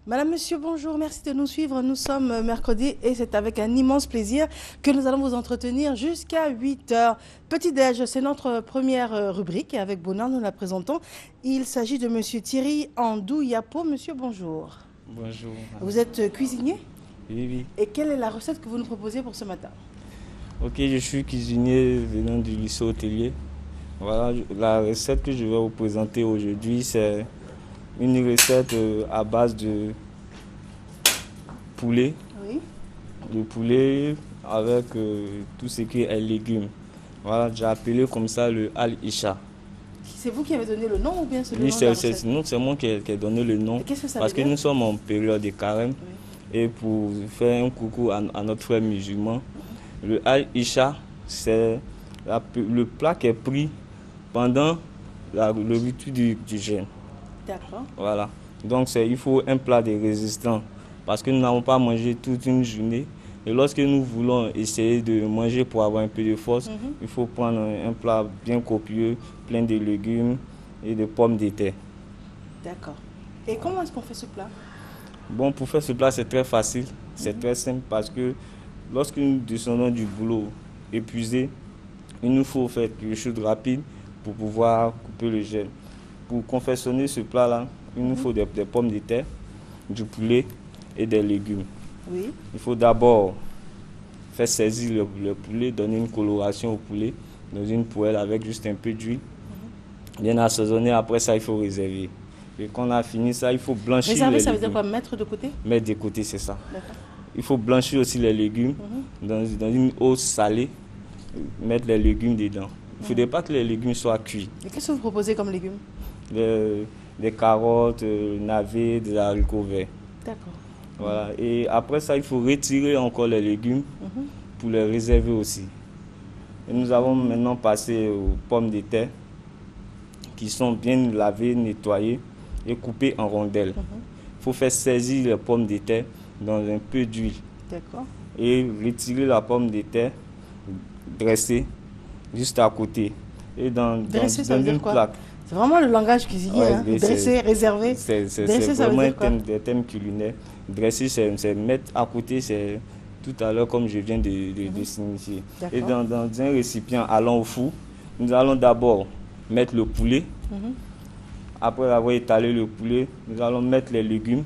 Madame, Monsieur, bonjour, merci de nous suivre. Nous sommes mercredi et c'est avec un immense plaisir que nous allons vous entretenir jusqu'à 8 heures. Petit-déj, c'est notre première rubrique et avec bonheur, nous la présentons. Il s'agit de Monsieur Thierry Andou-Yapo. Monsieur, bonjour. Bonjour. Vous êtes cuisinier? Oui, oui. Et quelle est la recette que vous nous proposez pour ce matin? Ok, je suis cuisinier venant du lycée hôtelier. Voilà, la recette que je vais vous présenter aujourd'hui, c'est une recette à base de poulet. Oui. De poulet avec tout ce qui est légumes. Voilà, j'ai appelé comme ça le al-isha. C'est vous qui avez donné le nom ou bien c'est le Oui, nom de la recette? c'est moi qui ai donné le nom. Et qu'est-ce que ça Parce veut que dire? nous sommes en période de carême. Oui. Et pour faire un coucou à notre frère musulman, le al-isha, c'est le plat qui est pris pendant le rituel du jeûne. D'accord. Voilà. Donc il faut un plat de résistant. Parce que nous n'avons pas mangé toute une journée. Et lorsque nous voulons essayer de manger pour avoir un peu de force, il faut prendre un plat bien copieux, plein de légumes et de pommes de terre. D'accord. Et comment est-ce qu'on fait ce plat? Bon, pour faire ce plat, c'est très facile. C'est très simple parce que lorsque nous descendons du boulot épuisé, il nous faut faire quelque chose de rapide pour pouvoir couper le jeûne. Pour confectionner ce plat-là, il nous faut des pommes de terre, du poulet et des légumes. Oui. Il faut d'abord faire saisir le poulet, donner une coloration au poulet dans une poêle avec juste un peu d'huile. Bien assaisonner, après ça, il faut réserver. Et quand on a fini ça, il faut blanchir Réserver, les ça veut légumes. dire quoi? Mettre de côté? Mettre de côté, c'est ça. D'accord. Il faut blanchir aussi les légumes dans une eau salée, mettre les légumes dedans. Il ne faudrait pas que les légumes soient cuits. Et qu'est-ce que vous proposez comme légumes? Des carottes, navets, des haricots verts. D'accord. Voilà. Et après ça, il faut retirer encore les légumes pour les réserver aussi. Et nous avons maintenant passé aux pommes de terre qui sont bien lavées, nettoyées et coupées en rondelles. Il faut faire saisir les pommes de terre dans un peu d'huile. D'accord. Et retirer la pomme de terre, dresser juste à côté. Et Dresser, ça veut dire une quoi? plaque. C'est vraiment le langage cuisinier, Ouais, hein? mais Dresser, réserver. C'est Dresser, ça veut vraiment dire quoi? des thèmes culinaires. Dresser, c'est mettre à côté, c'est tout à l'heure comme je viens de signifier. Et D'accord. dans un récipient allant au four, nous allons d'abord mettre le poulet. Après avoir étalé le poulet, nous allons mettre les légumes.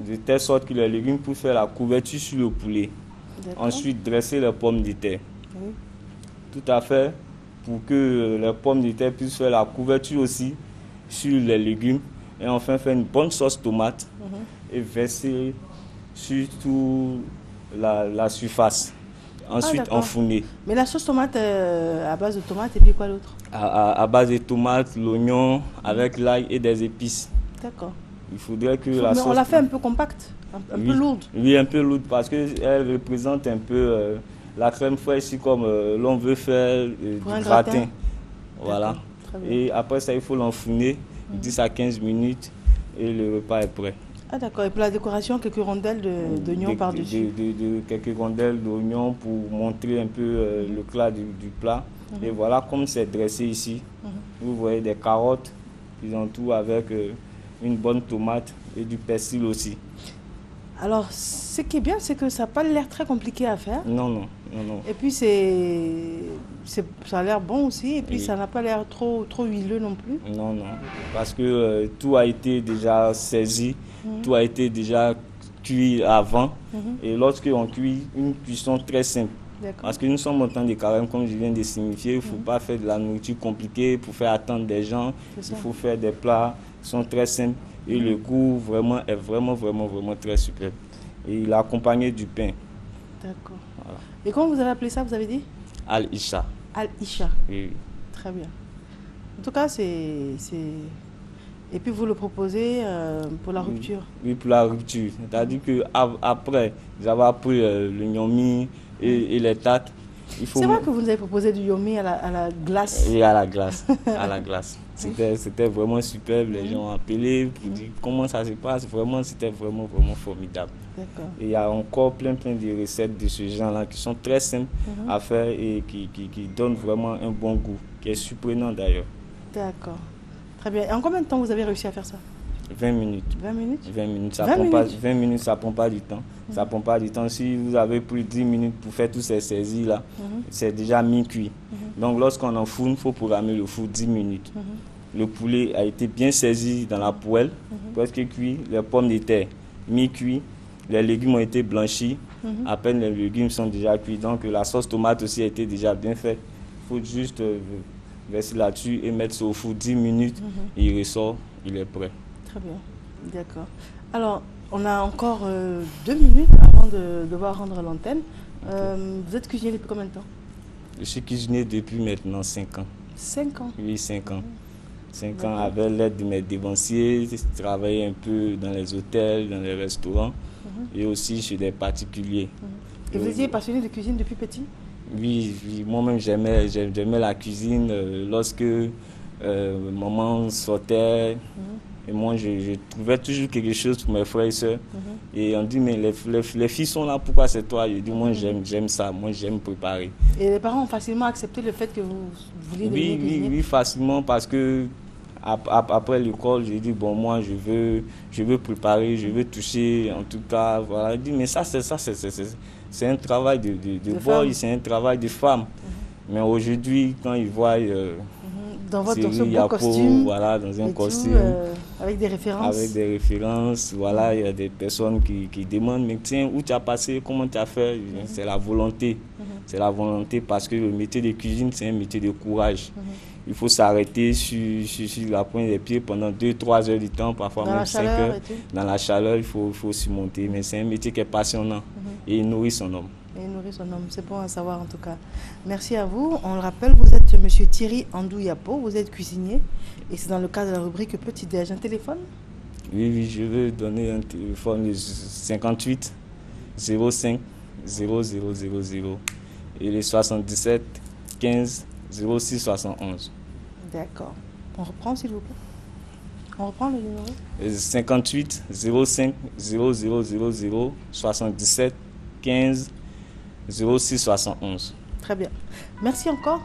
De telle sorte que les légumes puissent faire la couverture sur le poulet. D'accord. Ensuite, dresser les pommes de terre. Oui. Tout à fait, pour que les pommes de terre puissent faire la couverture aussi sur les légumes. Et enfin, faire une bonne sauce tomate et verser sur toute la surface. Ensuite, d'accord. enfourner. Mais la sauce tomate à base de tomate et puis quoi d'autre? À base de tomates, l'oignon, avec l'ail et des épices. D'accord. Il faudrait que Mais la sauce... on l'a fait un peu compacte, un peu lourde. Oui, un peu lourde parce qu'elle représente un peu la crème fraîche comme l'on veut faire du un gratin. gratin. Voilà. Très bien. Et après ça, il faut l'enfourner 10 à 15 minutes et le repas est prêt. Ah d'accord. Et pour la décoration, quelques rondelles d'oignons par-dessus. Quelques rondelles d'oignons pour montrer un peu le l'éclat du plat. Et voilà, comme c'est dressé ici, vous voyez des carottes qui entourent avec une bonne tomate et du persil aussi. Alors, ce qui est bien, c'est que ça n'a pas l'air très compliqué à faire. Non. Et puis, ça a l'air bon aussi. Et puis, Oui. ça n'a pas l'air trop huileux non plus. Non, parce que tout a été déjà saisi, tout a été déjà cuit avant. Et lorsqu'on cuit, une cuisson très simple. D'accord. Parce que nous sommes en temps de carême, comme je viens de signifier, il ne faut pas faire de la nourriture compliquée pour faire attendre des gens. C'est ça. Il faut faire des plats qui sont très simples. Et le goût vraiment est vraiment très super. Et il est accompagné du pain. D'accord. Voilà. Et comment vous avez appelé ça, vous avez dit? Al-Isha. Al-Isha. Oui. Très bien. En tout cas, Et puis, vous le proposez pour la rupture. Oui, pour la rupture. C'est-à-dire qu'après, j'avais appris le gnomi et les tâtes. C'est vrai que vous nous avez proposé du yomi à la glace. Oui, à la glace. À la glace. C'était vraiment superbe. Les gens ont appelé pour dire comment ça se passe. Vraiment, c'était vraiment formidable. D'accord. Et il y a encore plein de recettes de ce genre-là qui sont très simples à faire et qui donnent vraiment un bon goût, qui est surprenant d'ailleurs. D'accord. Très bien. Et en combien de temps vous avez réussi à faire ça? 20 minutes. 20 minutes 20 minutes, ça 20 prend pas, minutes. 20 minutes, ça prend pas du temps. Ça prend pas du temps. Si vous avez pris 10 minutes pour faire toutes ces saisies-là, c'est déjà mi-cuit. Donc, lorsqu'on enfourne, il faut programmer le four 10 minutes. Le poulet a été bien saisi dans la poêle, presque cuit. Les pommes de terre, mi-cuit. Les légumes ont été blanchis. À peine les légumes sont déjà cuits. Donc, la sauce tomate aussi a été déjà bien faite. Il faut juste verser là-dessus et mettre ça au four 10 minutes. Et il ressort, il est prêt. Très bien, d'accord. Alors, on a encore 2 minutes avant de devoir rendre l'antenne. Vous êtes cuisinier depuis combien de temps? Je suis cuisinier depuis maintenant 5 ans. 5 ans. Oui, 5 ans. 5 ans avec l'aide de mes dévanciers. Je travaillais un peu dans les hôtels, dans les restaurants et aussi chez des particuliers. Et vous étiez passionné de cuisine depuis petit? Oui, moi-même j'aimais la cuisine. Lorsque maman sortait, et moi je trouvais toujours quelque chose pour mes frères et soeurs. Et on dit, mais les filles sont là, pourquoi c'est toi? Je dis, moi j'aime ça, moi j'aime préparer. Et les parents ont facilement accepté le fait que vous vouliez devenir cuisinier? Oui, facilement, parce que après l'école, j'ai dit, bon, moi je veux préparer, je veux toucher, en tout cas, voilà. Je dis, mais c'est un travail de boy, c'est un travail de femme. Mais aujourd'hui, quand ils voient dans votre série, beau costume, voilà, dans un costume, avec des références. Avec des références, voilà, il y a des personnes qui demandent, mais tiens, où tu as passé, comment tu as fait? C'est la volonté. C'est la volonté, parce que le métier de cuisine, c'est un métier de courage. Il faut s'arrêter sur la pointe des pieds pendant 2-3 heures du temps, parfois même 5 heures. Dans la chaleur, il faut surmonter. Mais c'est un métier qui est passionnant et il nourrit son homme. Et il nourrit son homme, c'est bon à savoir en tout cas. Merci à vous. On le rappelle, vous êtes M. Thierry Andou-Yapo, vous êtes cuisinier et c'est dans le cadre de la rubrique Petit Déj. Un téléphone? Oui, je veux donner un téléphone 58 05 0000 et le 77 15 06 71. D'accord. On reprend s'il vous plaît. On reprend le numéro? 58 05 0000 77 15 06 71. Très bien. Merci encore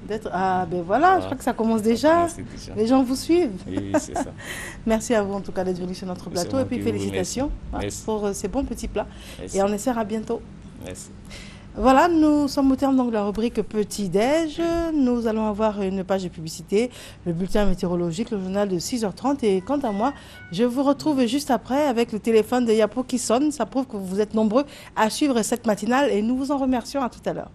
d'être... Ah ben voilà, je crois que ça commence déjà. Les gens vous suivent. Oui, c'est ça. Merci à vous en tout cas d'être venu sur notre plateau et puis félicitations pour ces bons petits plats. Merci. Et on essaiera bientôt. Merci. Voilà, nous sommes au terme donc de la rubrique Petit Déj. Nous allons avoir une page de publicité, le bulletin météorologique, le journal de 6h30. Et quant à moi, je vous retrouve juste après avec le téléphone de Yapo qui sonne. Ça prouve que vous êtes nombreux à suivre cette matinale et nous vous en remercions. À tout à l'heure.